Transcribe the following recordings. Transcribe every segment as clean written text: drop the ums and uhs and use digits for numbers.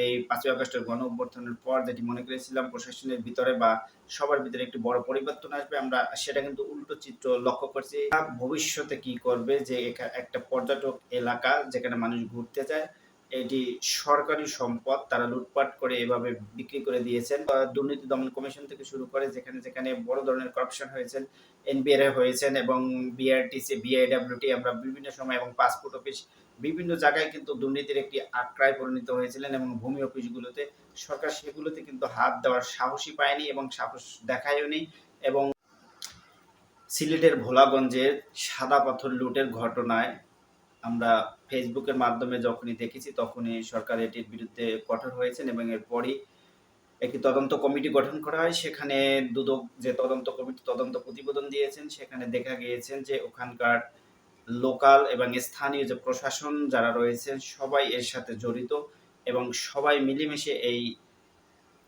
এই ৫ই আগস্টের গণ-অভ্যুত্থানের পর যেটি মনে করেছিলাম প্রশাসনের ভিতরে বা সবার ভিতরে একটি বড় পরিবর্তন আসবে, আমরা সেটা কিন্তু উল্টো চিত্র লক্ষ্য করছি। ভবিষ্যতে কি করবে যে একটা পর্যটক এলাকা যেখানে মানুষ ঘুরতে যায়, এটি সরকারি সম্পদ তারা লুটপাট করে এভাবে বিক্রি করে দিয়েছেন। দুর্নীতি দমন কমিশন থেকে শুরু করে যেখানে বড় ধরনের করাপশন হয়েছেন, এনবিআর এ হয়েছেন এবং বিআরটিসি, বিআইডব্লিউটি আমরা বিভিন্ন সময় এবং পাসপোর্ট অফিস বিভিন্ন জায়গায় কিন্তু দুর্নীতির একটি আখড়ায় পরিণত হয়েছিলেন এবং ভূমি অফিসগুলোতে সরকার সেগুলোতে কিন্তু হাত দেওয়ার সাহসই পায়নি এবং সাহস দেখায়ওনি। এবং সিলেটের ভোলাগঞ্জের সাদা পাথর লুটের ঘটনায় আমরা ফেসবুকের মাধ্যমে যখনই দেখেছি তখনই সরকার এটির বিরুদ্ধে কঠোর হয়েছেন এবং এরপরই একটি তদন্ত কমিটি গঠন করা হয়। সেখানে দুদক যে তদন্ত কমিটি তদন্ত প্রতিবেদন দিয়েছেন সেখানে দেখা গিয়েছেন যে ওখানকার লোকাল এবং স্থানীয় যে প্রশাসন যারা রয়েছেন সবাই এর সাথে জড়িত এবং সবাই মিলেমিশে এই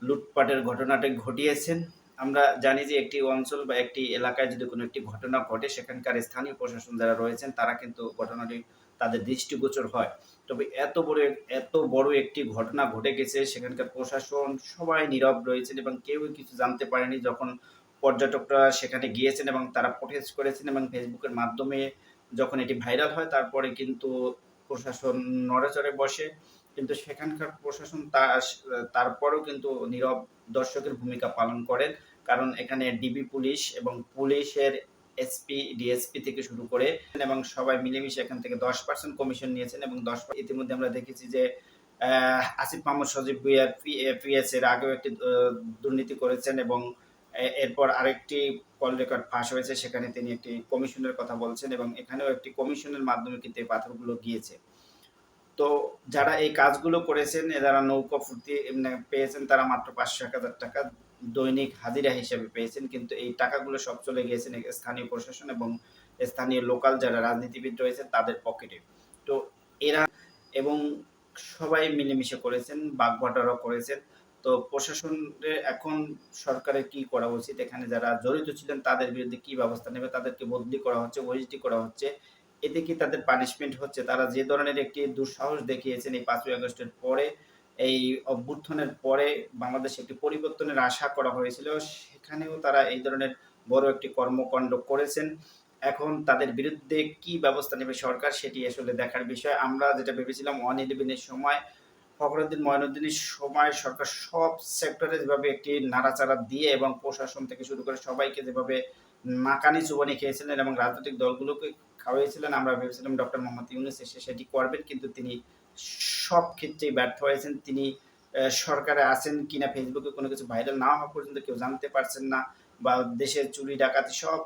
লুটপাটের ঘটনাটি ঘটিয়েছেন। আমরা জানি যে একটি অঞ্চল বা একটি এলাকায় যদি কোনো একটি ঘটনা ঘটে সেখানকার স্থানীয় প্রশাসন যারা রয়েছেন তারা কিন্তু ঘটনাটি তাদের দৃষ্টিগোচর হয়। তবে এত বড় একটি ঘটনা ঘটে গেছে সেখানকার প্রশাসন সবাই নীরব রয়েছেন এবং কেউই কিছু জানতে পারেনি। যখন পর্যটকরা সেখানে গিয়েছেন এবং তারা প্রোটেস্ট করেছেন এবং ফেসবুকের মাধ্যমে যখন এটি ভাইরাল হয় তারপরে কিন্তু প্রশাসন নড়েচড়ে বসে। কিন্তু সেখানকার প্রশাসন তারপরেও কিন্তু নীরব দর্শকের ভূমিকা পালন করেন। কারণ এখানে ডিবি পুলিশ এবং পুলিশের এসপি, ডিএসপি থেকে শুরু করে এবং সবাই মিলেমিশে এখান থেকে 10% কমিশন নিয়েছেন এবং ইতিমধ্যে আমরা দেখেছি যে আসিফ মাহমুদ সজীব ভুঁইয়া পিএস এর আগেও একটি দুর্নীতি করেছেন এবং এরপর আরেকটি কল রেকর্ড ফাঁস হয়েছে সেখানে তিনি একটি কমিশনের কথা বলছেন এবং এখানেও একটি কমিশনের মাধ্যমে কিন্তু এই পাথরগুলো গিয়েছে। তো যারা এই কাজগুলো করেছেন যারা নৌকা ফুর্তি পেয়েছেন তারা মাত্র ৫০০-১০০০ টাকা দৈনিক হাজিরা হিসেবে পেয়েছেন। কিন্তু এই টাকাগুলো সব চলে গিয়েছেন স্থানীয় প্রশাসন এবং স্থানীয় লোকাল যারা রাজনীতিবিদ রয়েছেন তাদের পকেটে। তো এরা এবং সবাই মিলেমিশে করেছেন, বাগবাটোয়ারাও করেছেন। তো প্রশাসনের এখন সরকারের কি করা উচিত? এখানে যারা জড়িত ছিলেন তাদের বিরুদ্ধে কি ব্যবস্থা নেবে? তাদেরকে বদলি করা হচ্ছে, ওএসডি করা হচ্ছে। এতে কি তাদের পানিশমেন্ট হচ্ছে? তারা যে ধরনের একটি দুঃসাহস দেখিয়েছেন এই ৫ই আগস্টের পরে, এই অভ্যুত্থানের পরে বাংলাদেশে একটি পরিবর্তনের আশা করা হয়েছিল। সেখানেও তারা এই ধরনের বড় একটি কর্মকাণ্ড করেছেন। এখন তাদের বিরুদ্ধে কি ব্যবস্থা নেবে সরকার সেটি আসলে দেখার বিষয়। আমরা যেটা ভেবেছিলাম 111 এর সময় ফখরুদ্দিন মঈনুদ্দিনের সময় সরকার সব সেক্টরে যেভাবে একটি নাড়াচাড়া দিয়ে এবং প্রশাসন থেকে শুরু করে সবাইকে যেভাবে নাকানি চুবানি খেয়েছিলেন এবং রাজনৈতিক দলগুলোকে খাওয়িয়েছিলেন, আমরা ভেবেছিলাম ডক্টর মোহাম্মদ ইউনূস এসে সেটি করবেন। কিন্তু তিনি সব ক্ষেত্রেই ব্যর্থ হয়েছেন। তিনি সরকারে আছেন কিনা ফেসবুকে কোনো কিছু ভাইরাল না হওয়া পর্যন্ত কেউ জানতে পারছেন না বা দেশের চুরি ডাকাতি সব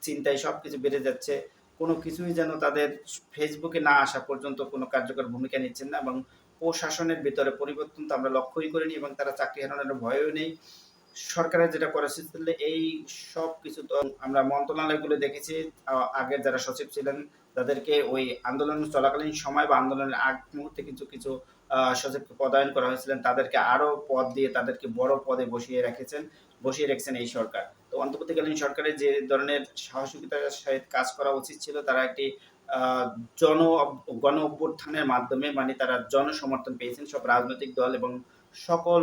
চিন্তায় সবকিছু বেড়ে যাচ্ছে। কোনো কিছুই যেন তাদের ফেসবুকে না আসা পর্যন্ত কোনো কার্যকর ভূমিকা নিচ্ছেন না এবং প্রশাসনের ভেতরে পরিবর্তন তো আমরা লক্ষ্যই করিনি এবং তারা চাকরি হারানোর ভয়ও নেই। সরকারের যেটা করা উচিত ছিল এই সবকিছু তো আমরা মন্ত্রণালয়গুলো দেখেছি আগের যারা সচিব ছিলেন তাদেরকে ওই আন্দোলন চলাকালীন সময় বা আন্দোলনের আগ মুহূর্তে কিছু সচিবকে পদায়ন করা হয়েছিলেন। তাদেরকে আরো পদ দিয়ে তাদেরকে বড় পদে বসিয়ে রেখেছেন এই সরকার। তো অন্তর্বর্তীকালীন সরকারের যে ধরনের সাহসিকতার সহিত কাজ করা উচিত ছিল তারা একটি আ জন গণ অভ্যুত্থানের মাধ্যমে মানে তারা জনসমর্থন পেয়েছেন সব রাজনৈতিক দল এবং সকল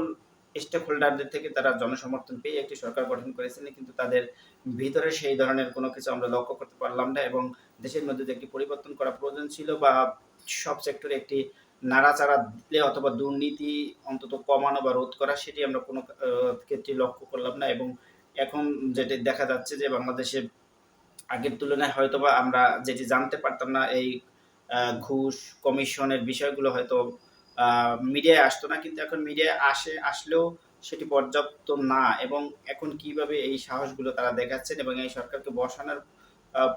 স্টেক হোল্ডারদের থেকে তারা জনসমর্থন পেয়ে একটি সরকার গঠন করেছিলেন। কিন্তু তাদের ভিতরে সেই ধরনের কোনো কিছু আমরা লক্ষ্য করতে পারলাম না এবং দেশের মধ্যে যে একটি পরিবর্তন করা প্রয়োজন ছিল বা সব সেক্টরে একটি নাড়াচাড়া দিলে অথবা দুর্নীতি অন্তত কমানো বা রোধ করা সেটি আমরা কোনো ক্ষেত্রে লক্ষ্য করলাম না এবং এখন যেটি দেখা যাচ্ছে যে বাংলাদেশে আগের তুলনায় হয়তোবা আমরা যেটি জানতে পারতাম না এই ঘুষ, কমিশনের বিষয়গুলো হয়তো মিডিয়ায় আসতো না। কিন্তু এখন মিডিয়ায় আসলেও সেটি পর্যাপ্ত না এবং এখন কিভাবে এই সাহসগুলো তারা দেখাচ্ছেন এবং এই সরকারকে বসানোর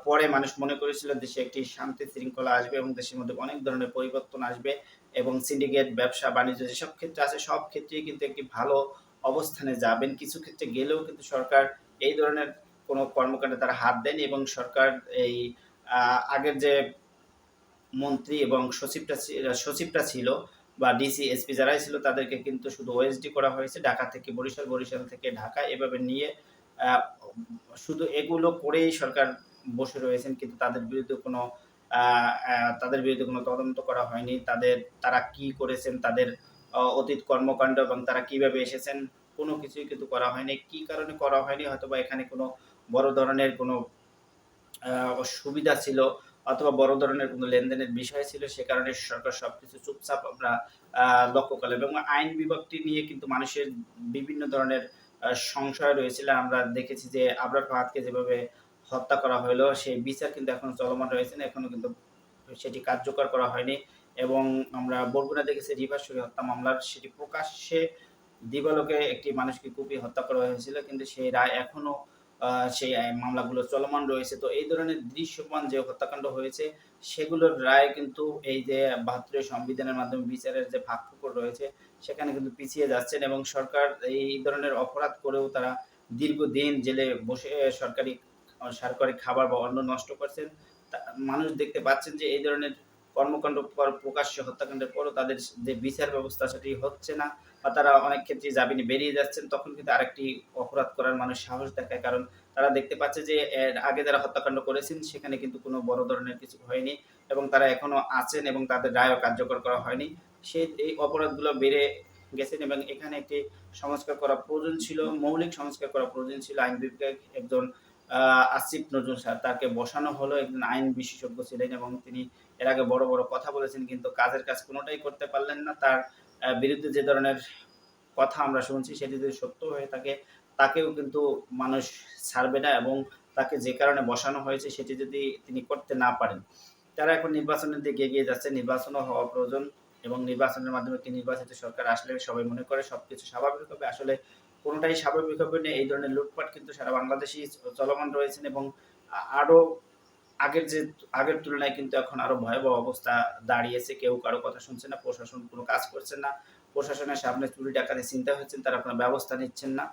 পরে মানুষ মনে করেছিল দেশে একটি শান্তি শৃঙ্খলা আসবে এবং দেশের মধ্যে অনেক ধরনের পরিবর্তন আসবে এবং সিন্ডিকেট, ব্যবসা-বাণিজ্য যেসব ক্ষেত্রে আছে সব ক্ষেত্রেই কিন্তু একটি ভালো অবস্থানে যাবেন। কিছু ক্ষেত্রে গেলেও কিন্তু সরকার এই ধরনের কোনো কর্মকাণ্ডে তারা হাত দেয়নি এবং সরকার এই আগের যে মন্ত্রী এবং সচিবটা ছিল বা ডিসি, এসপি যারাই ছিল তাদেরকে কিন্তু শুধু ওএসডি করা হয়েছে ঢাকা থেকে বরিশাল, বরিশাল থেকে ঢাকা এভাবে নিয়ে আ শুধু এগুলো করেই সরকার বসে রয়েছেন। কিন্তু তাদের বিরুদ্ধে কোনো তদন্ত করা হয়নি। তারা কি করেছেন, তাদের অতীত কর্মকাণ্ড এবং তারা কিভাবে এসেছেন কোনো কিছুই কিন্তু করা হয়নি। কি কারণে করা হয়নি? হয়তোবা এখানে কোনো বড় ধরনের কোনো সুবিধা ছিল অথবা বড় ধরনের কোনো লেনদেনের বিষয় ছিল, সে কারণে সরকার সবকিছু চুপচাপ আমরা আ লক্ষ্য করলাম এবং আইন বিভাগটি নিয়ে কিন্তু মানুষের বিভিন্ন ধরনের সংশয় রয়েছিল। আমরা দেখেছি যে আবরার ফাহাদকে যেভাবে হত্যা করা হইলো, সেই বিচার কিন্তু এখনো চলমান রয়েছে। এখনো কিন্তু সেটি কার্যকর করা হয়নি এবং আমরা বরগুনা দেখেছি রিভার শরীফ হত্যা মামলার সেটি প্রকাশ্যে দিবালোকে একটি মানুষকে কুপিয়ে হত্যা করা হয়েছিল। কিন্তু সেই রায় এখনো সেই মামলাগুলো চলমান রয়েছে। তো এই ধরনের দৃশ্যমান যে হত্যাকাণ্ড হয়েছে, সেগুলোর রায় কিন্তু এই যে ৭২ এর সংবিধানের মাধ্যমে বিচারের যে ফাঁকফোকর রয়েছে, সেখানে কিন্তু পিছিয়ে যাচ্ছেন এবং সরকার এই ধরনের অপরাধ করেও তারা দীর্ঘদিন জেলে বসে সরকারি খাবার বা অন্ন নষ্ট করছেন। তা মানুষ দেখতে পাচ্ছেন যে এই ধরনের কর্মকাণ্ড প্রকাশ্যে হত্যাকাণ্ডের পরও তাদের যে বিচার ব্যবস্থা সেটি হচ্ছে না বা তারা অনেক ক্ষেত্রে জামিনে বেরিয়ে যাচ্ছেন, তখন কিন্তু আরেকটি অপরাধ করার মানুষ সাহস দেখায়। কারণ তারা দেখতে পাচ্ছে যে এর আগে যারা হত্যাকাণ্ড করেছেন সেখানে কিন্তু কোনো বড় ধরনের কিছু হয়নি এবং তারা এখনো আছেন এবং তাদের রায়ও কার্যকর করা হয়নি। এই অপরাধগুলো বেড়ে গেছেন এবং এখানে একটি সংস্কার করা প্রয়োজন ছিল, মৌলিক সংস্কার করা প্রয়োজন ছিল। আইন বিভাগে একজন আসিফ নজরুল স্যার তাকে বসানো হলো, একজন আইন বিশেষজ্ঞ ছিলেন এবং তিনি এর আগে বড়, বড় কথা বলেছেন কিন্তু কাজের কাজ কোনটাই করতে পারলেন না। তার বিরুদ্ধে যে ধরনের কথা আমরা শুনছি সেটি যদি সত্য হয়ে থাকে, তাকেও কিন্তু মানুষ ছাড়বে না এবং তাকে যে কারণে বসানো হয়েছে সেটি যদি তিনি করতে না পারেন, তারা এখন নির্বাচনের দিকে এগিয়ে যাচ্ছে। নির্বাচনও হওয়া প্রয়োজন এবং নির্বাচনের মাধ্যমে একটি নির্বাচিত সরকার আসলে সবাই মনে করে সবকিছু স্বাভাবিক হবে। আসলে কোনটাই স্বাভাবিক হবে না। এই ধরনের লুটপাট কিন্তু সারা বাংলাদেশেই চলমান রয়েছেন এবং আরো আগের তুলনায় কিন্তু এখন আরো ভয়াবহ অবস্থা দাঁড়িয়েছে। কেউ কারো কথা শুনছে না, প্রশাসন কোনো কাজ করছে না। প্রশাসনের সামনে চুরি ডাকাতি ছিনতাই হচ্ছেন, তারা কোনো ব্যবস্থা নিচ্ছেন না।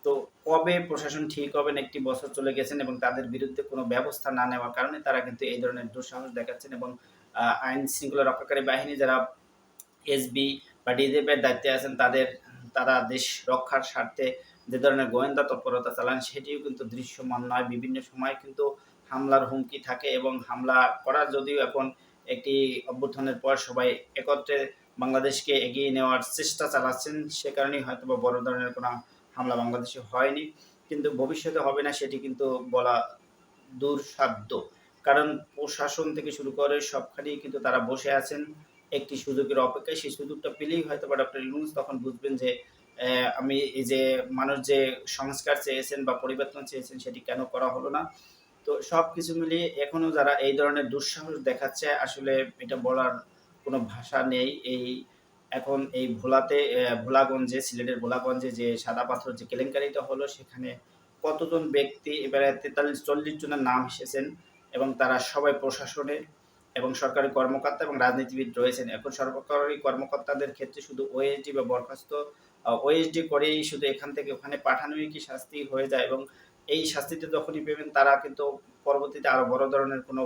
তো কবে প্রশাসন ঠিক হবেন, একটি বছর চলে গেছেন এবং তাদের বিরুদ্ধে কোনো ব্যবস্থা না নেওয়ার কারণে তারা কিন্তু এই ধরনের দুঃসাহস দেখাচ্ছেন এবং আইন শৃঙ্খলা রক্ষাকারী বাহিনী যারা এসবি বা ডিজিএফ এর দায়িত্বে আছেন তারা দেশ রক্ষার স্বার্থে যে ধরনের গোয়েন্দা তৎপরতা চালান সেটিও কিন্তু দৃশ্যমান নয়। বিভিন্ন সময় কিন্তু হামলার হুমকি থাকে এবং হামলা করার যদিও এখন একটি অভ্যুত্থানের পর সবাই একত্রে বাংলাদেশকে এগিয়ে নেওয়ার চেষ্টা চালাচ্ছেন। সে কারণেই হয়তোবা বড় ধরনের কোনো হামলা বাংলাদেশে হয়নি। কিন্তু ভবিষ্যতে হবে না সেটি কিন্তু বলা দুঃসাধ্য। কারণ প্রশাসন থেকে শুরু করে সবখানেই কিন্তু তারা বসে আছেন একটি সুযোগের অপেক্ষায়। সেই সুযোগটা পেলেই হয়তোবা ডক্টর ইউনূস তখন বুঝবেন যে আমি এই যে মানুষ যে সংস্কার চেয়েছেন বা পরিবর্তন চেয়েছেন সেটি কেন করা হলো না। তো সবকিছু মিলিয়ে এখনো যারা এই ধরনের দুঃসাহস দেখাচ্ছে আসলে এটা বলার কোনো ভাষা নেই। এখন এই ভোলাগঞ্জে, সিলেটের ভোলাগঞ্জে যে সাদা পাথর যে কেলেঙ্কারিটা হলো সেখানে কতজন ব্যক্তি এবারে ৪৩-৪০ জনের নাম এসেছেন এবং তারা সবাই প্রশাসনে এবং সরকারি কর্মকর্তা এবং রাজনীতিবিদ রয়েছেন। এখন সরকারি কর্মকর্তাদের ক্ষেত্রে শুধু ওএসডি বা বরখাস্ত ওএসডি করেই শুধু এখান থেকে ওখানে পাঠানোই কি শাস্তি হয়ে যায় এবং এই শাস্তিটা যখনই পেবেন তারা কিন্তু পরবর্তীতে আরো বড় ধরনের কোনো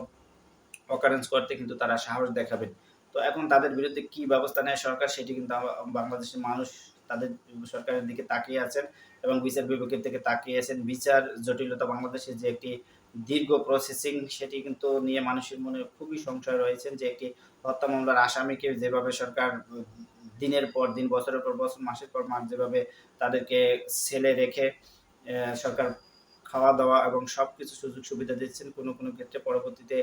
occurrence করতে কিন্তু তারা সাহস দেখাবেন। তো এখন তাদের বিরুদ্ধে কি ব্যবস্থা নেয় সরকার সেটি কিন্তু বাংলাদেশের মানুষ তাদের সরকারের দিকে তাকিয়ে আছেন এবং বিচার বিভাগের দিকে তাকিয়ে আছেন। বিচার জটিলতা বাংলাদেশের যে একটি দীর্ঘ প্রসেসিং সেটি কিন্তু নিয়ে মানুষের মনে খুবই সংশয় রয়েছেন যে একটি হত্যা মামলার আসামিকে যেভাবে সরকার দিনের পর দিন, বছরের পর বছর, মাসের পর মাস যেভাবে তাদেরকে সেলে রেখে সরকার খাওয়া-দাওয়া এবং সবকিছু সুযোগ সুবিধা দিচ্ছেন। কোনো ক্ষেত্রে পরবর্তীতে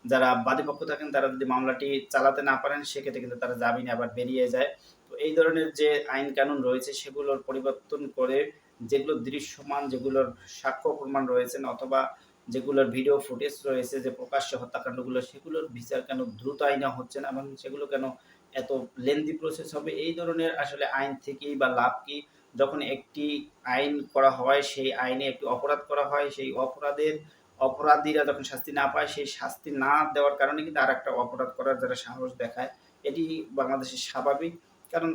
যারা বাদীপক্ষ থাকেন তারা যদি মামলাটি চালাতে না পারেন সেক্ষেত্রে কিন্তু তারা জামিনে আবার বেরিয়ে যায়। তো এই ধরনের যে আইন কানুন রয়েছে সেগুলোর পরিবর্তন করে যেগুলো দৃশ্যমান, যেগুলোর সাক্ষ্য প্রমাণ রয়েছেন অথবা যেগুলোর ভিডিও ফুটেজ রয়েছে যে প্রকাশ্য হত্যাকাণ্ডগুলো সেগুলোর বিচার কেন দ্রুত আইনে হচ্ছে না এবং সেগুলো কেন এত লেন্দি প্রসেস হবে, এই ধরনের আসলে আইন থেকেই বা লাভ কি? যখন একটি আইন করা হয় সেই আইনে একটি অপরাধ করা হয় সেই অপরাধীরা যখন শাস্তি না পায়, সেই শাস্তি না দেওয়ার কারণে কিন্তু আরেকটা অপরাধ করার যারা সাহস দেখায়, এটি বাংলাদেশের স্বাভাবিক। কারণ